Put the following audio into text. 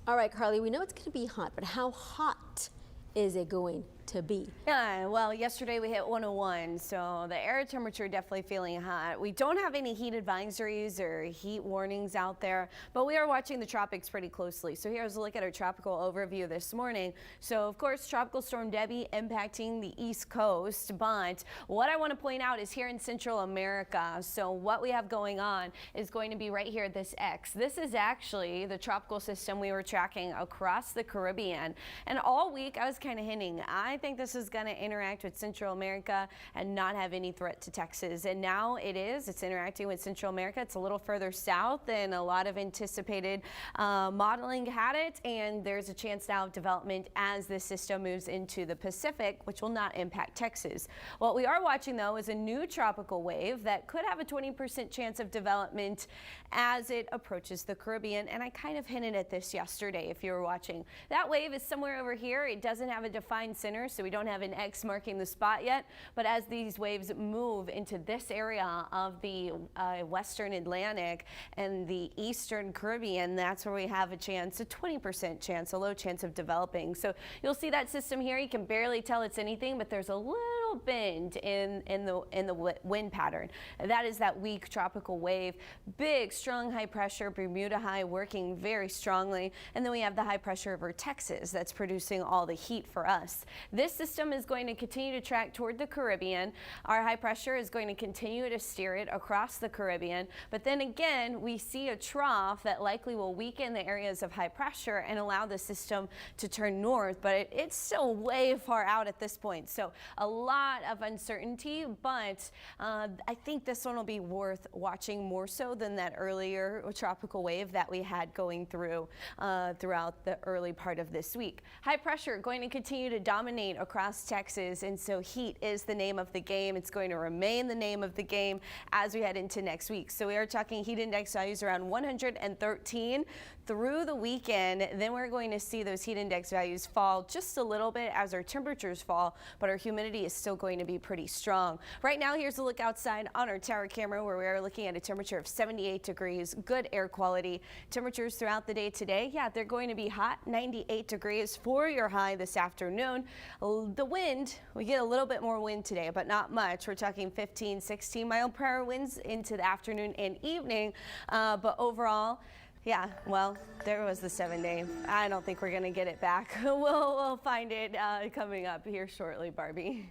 All right, Carly, we know it's going to be hot, but how hot is it going to be? Yeah, well, yesterday we hit 101, so the air temperature definitely feeling hot. We don't have any heat advisories or heat warnings out there, but we are watching the tropics pretty closely. So here's a look at our tropical overview this morning. So of course, Tropical Storm Debbie impacting the East Coast, but what I want to point out is here in Central America. So what we have going on is going to be right here, this X. This is actually the tropical system we were tracking across the Caribbean. And all week I was kind of hinting, I think this is going to interact with Central America and not have any threat to Texas. And now it is. It's interacting with Central America. It's a little further south than a lot of anticipated modeling had it. And there's a chance now of development as this system moves into the Pacific, which will not impact Texas. What we are watching, though, is a new tropical wave that could have a 20% chance of development as it approaches the Caribbean. And I kind of hinted at this yesterday if you were watching. That wave is somewhere over here. It doesn't have a defined center, so we don't have an X marking the spot yet. But as these waves move into this area of the Western Atlantic and the Eastern Caribbean, that's where we have a chance, a 20% chance, a low chance of developing. So you'll see that system here. You can barely tell it's anything, but there's a little bend in the wind pattern. That is that weak tropical wave. Big, strong high pressure, Bermuda high working very strongly. And then we have the high pressure over Texas that's producing all the heat for us. This system is going to continue to track toward the Caribbean. Our high pressure is going to continue to steer it across the Caribbean. But then again, we see a trough that likely will weaken the areas of high pressure and allow the system to turn north. But it's still way far out at this point. So a lot of uncertainty, but I think this one will be worth watching more so than that earlier tropical wave that we had going through throughout the early part of this week. High pressure going to continue to dominate across Texas, and so heat is the name of the game. It's going to remain the name of the game as we head into next week. So we are talking heat index values around 113 through the weekend. Then we're going to see those heat index values fall just a little bit as our temperatures fall, but our humidity is still going to be pretty strong. Right now, here's a look outside on our tower camera where we are looking at a temperature of 78 degrees, good air quality. Temperatures throughout the day today, yeah, they're going to be hot, 98 degrees for your high this afternoon. The wind, we get a little bit more wind today, but not much. We're talking 15, 16 mile per hour winds into the afternoon and evening. But overall, yeah, well, there was the 7-day. I don't think we're going to get it back. We'll find it coming up here shortly, Barbie.